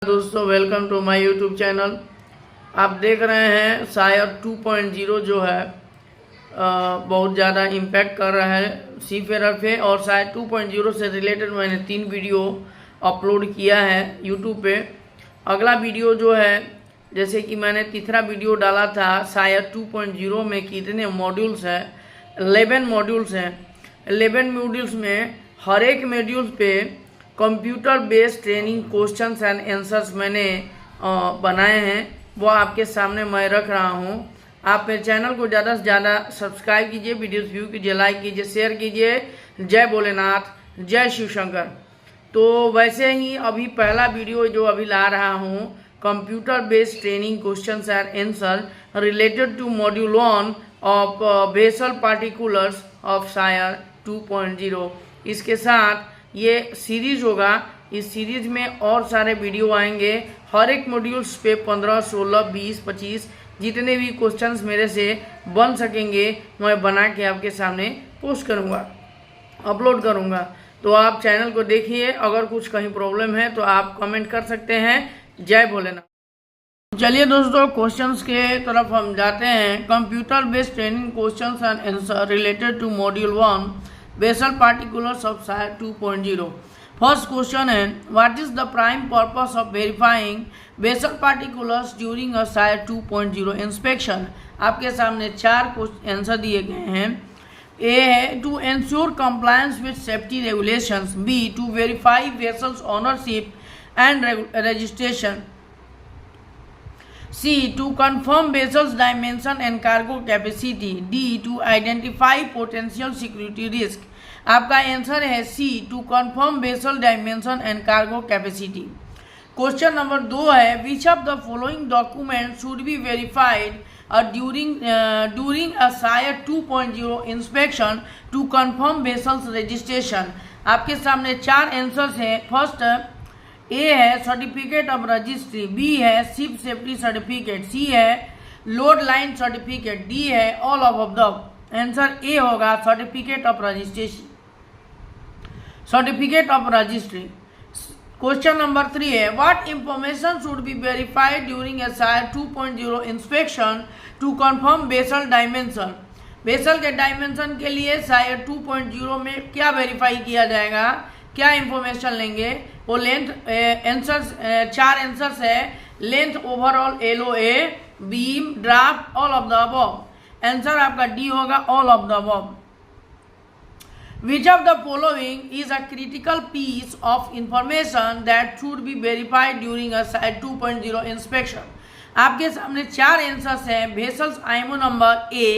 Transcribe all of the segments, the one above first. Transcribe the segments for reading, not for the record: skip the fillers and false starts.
दोस्तों welcome to my YouTube channel. आप देख रहे हैं शायर 2.0 जो है बहुत ज़्यादा इम्पैक्ट कर रहा है सी फेयर पे। और शायर 2.0 से रिलेटेड मैंने 3 वीडियो अपलोड किया है यूट्यूब पे। अगला वीडियो जो है, जैसे कि मैंने तीसरा वीडियो डाला था शायर 2.0 में कितने मॉड्यूल्स हैं, 11 मॉड्यूल्स हैं। 11 मॉड्यूल्स में हर एक मॉड्यूल्स पे computer based training questions and answers मैंने बनाए हैं, वो आपके सामने मैं रख रहा हूँ। आप मेरे चैनल को ज़्यादा से ज़्यादा सब्सक्राइब कीजिए, वीडियोस व्यू कीजिए, लाइक कीजिए, शेयर कीजिए। जय भोलेनाथ, जय शिव शंकर। तो वैसे ही अभी पहला वीडियो जो अभी ला रहा हूँ, computer based training questions and answer related to module 1 of vessel particulars of SIRE 2.0। इसके साथ ये सीरीज होगा। इस सीरीज में और सारे वीडियो आएंगे। हर एक मॉड्यूल्स पे 15, 16, 20, 25 जितने भी क्वेश्चंस मेरे से बन सकेंगे मैं बना के आपके सामने पोस्ट करूँगा, अपलोड करूँगा। तो आप चैनल को देखिए। अगर कुछ कहीं प्रॉब्लम है तो आप कमेंट कर सकते हैं। जय भोलेनाथ। चलिए दोस्तों, क्वेश्चंस के तरफ हम जाते हैं। Computer based training questions and answer related to module 1 vessel particulars of SIRE 2.0। First question है, what is the prime purpose of verifying vessel particulars during a SIRE 2.0 inspection. आपके सामने 4 आंसर दिए गए हैं। ए है to ensure compliance with safety regulations, B to verify vessel's ownership and registration, C to confirm vessels dimension and cargo capacity, D to identify potential security risk। आपका answer है C to confirm vessel dimension and cargo capacity। Question number 2 है, which of the following documents should be verified during a शायर 2.0 inspection to confirm vessels registration। आपके सामने 4 answers हैं। First A है certificate of registry, B है ship safety certificate, C है load line certificate, D है all of the. Answer A होगा certificate of registration, certificate of registry. Question number 3 है, what information should be verified during a SIRE 2.0 inspection to confirm vessel dimension. Vessel के dimension के लिए शायर 2.0 में क्या verify किया जाएगा, क्या इंफॉर्मेशन लेंगे? वो लेंथ आंसर्स 4 आंसर्स है। Length overall LOA, beam, draft, all of the above. Answer आपका डी होगा all of the above. Which of the following is a critical piece of information that should be verified during a SIRE 2.0 inspection. आपके सामने 4 answers हैं। Vessel's IMO number A,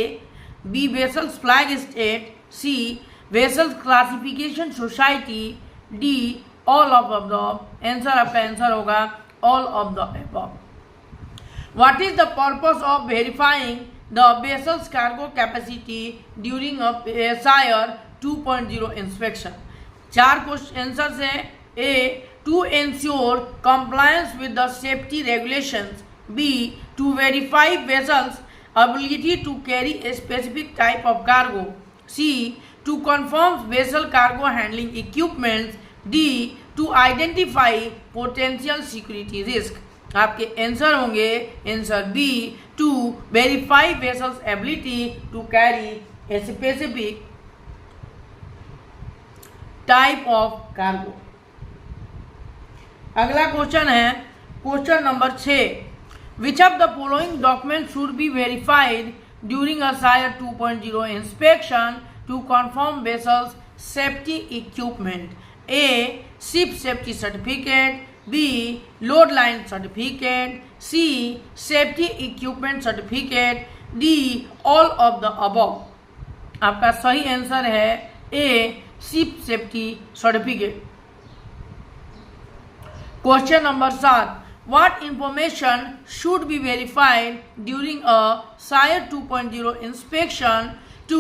B vessel's flag state, C vessel's classification society, D all of the. Answer आपका answer होगा all of the above. What is the purpose of verifying the vessel's cargo capacity during a SIRE 2.0 inspection. 4 question answers हैं। A to ensure compliance with the safety regulations, B to verify vessel's ability to carry a specific type of cargo, C to confirm vessel cargo handling equipments, D to identify potential security risk। आपके answer होंगे answer B to verify vessel's ability to carry a specific type of cargo. अगला question है question number 6, which of the following documents should be verified during a शायर 2.0 inspection to confirm vessels safety equipment? A ship safety certificate, B load line certificate, C safety equipment certificate, D all of the above। आपका सही answer है A ship safety certificate। Question number 7, what information should be verified during a शायर 2.0 inspection to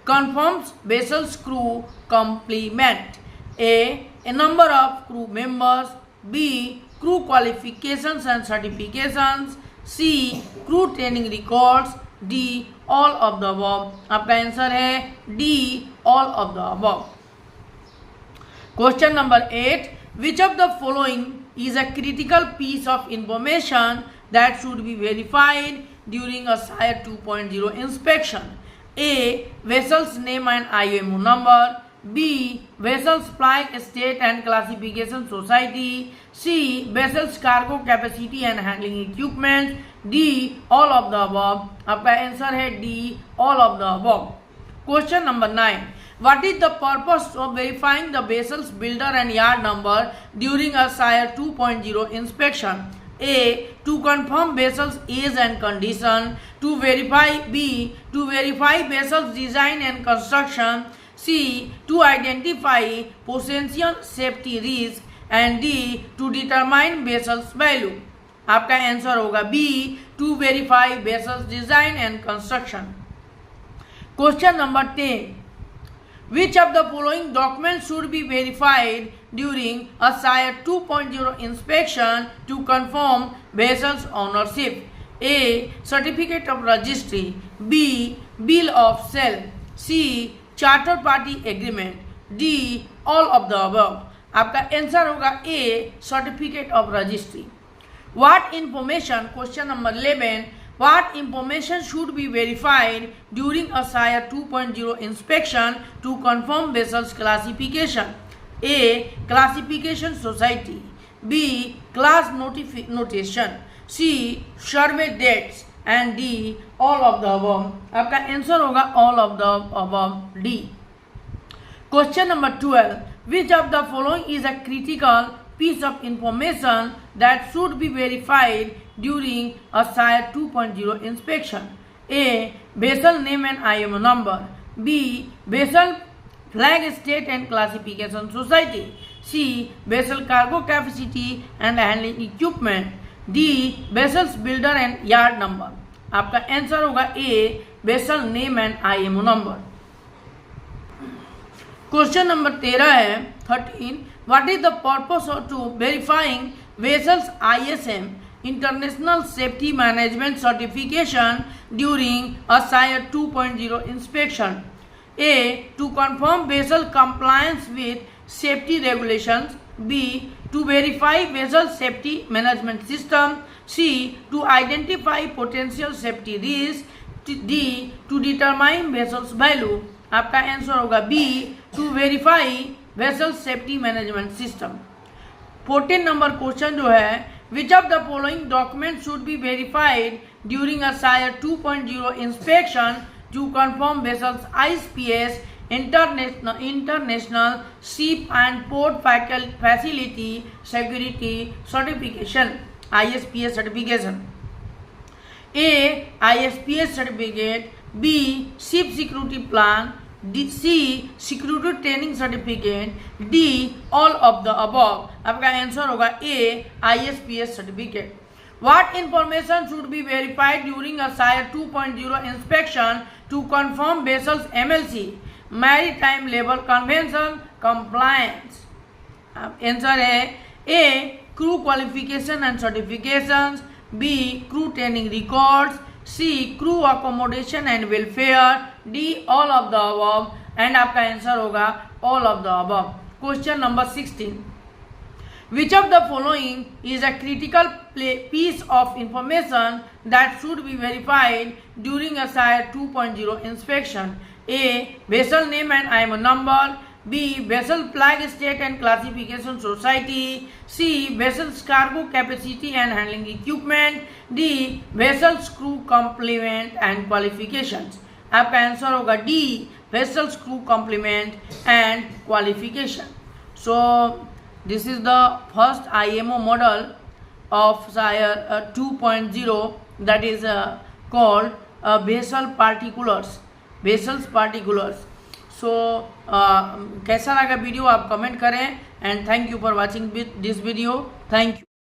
confirm vessel's crew complement? A number of crew members, B crew qualifications and certifications, C crew training records, D all of the above। आपका answer है D all of the above। Question number 8, which of the following is a critical piece of information that should be verified during a SIRE 2.0 inspection? A. Vessel's name and IMO number. B. Vessel's flag state and classification society. C. Vessel's cargo capacity and handling equipment. D. All of the above. आपका answer है D. All of the above. Question number 9. What is the purpose of verifying the vessel's builder and yard number during a SIRE 2.0 inspection? A. To confirm vessel's age and condition. To verify B. To verify vessel's design and construction. C. To identify potential safety risk. And D. To determine vessel's value. आपका answer होगा B. To verify vessel's design and construction. Question number 10. Which of the following documents should be verified during a SIRE 2.0 inspection to confirm vessel's ownership? A. Certificate of registry. B. Bill of sale. C. Charter party agreement. D. All of the above. आपका answer होगा A. Certificate of registry. What information? Question number 11. What information should be verified during a SIRE 2.0 inspection to confirm vessel's classification? A. Classification society. B. Class notation. C. Survey dates. And D. All of the above. आपका answer होगा all of the above. D. Question number 12. Which of the following is a critical piece of information that should be verified during a SIRE 2.0 inspection? A. Vessel name and IMO number. B. Vessel flag state and classification society. C. Vessel cargo capacity and handling equipment. D. Vessel's builder and yard number. आपका answer होगा A. Vessel name and IMO number. Question number 13. What is the purpose of to verifying vessel's ISM International Safety Management Certification during a SIRE 2.0 inspection? A. To confirm vessel compliance with safety regulations. B. To verify vessel safety management system. C. To identify potential safety risks. D. To determine vessel's value. आपका answer होगा B. To verify vessel safety management system. 14 number question जो है, which of the following documents should be verified during a SIRE 2.0 inspection to confirm vessel's ISPS International Ship and Port Facility Security Certification? ISPS certification. A. ISPS certificate. B. Ship security plan. C. Security training certificate. D. All of the above. आपका answer होगा A. ISPS certificate. What information should be verified during a SIRE 2.0 inspection to confirm vessel's MLC Maritime Labour Convention compliance? Answer है A. Crew qualification and certifications. B. Crew training records. C. Crew accommodation and welfare. D. All of the above. And आपका answer होगा all of the above. Question number 16. Which of the following is a critical piece of information that should be verified during a SIRE 2.0 inspection? A. Vessel name and IMO number. B. Vessel flag state and classification society. C. Vessel's cargo capacity and handling equipment. D. Vessel's crew complement and qualifications. आपका answer होगा D. Vessel's crew complement and qualification. So this is the first IMO model of SIRE 2.0, that is called vessel particulars. Vessels particulars. सो कैसा लगा video आप comment करें, and thank you for watching this video. Thank you.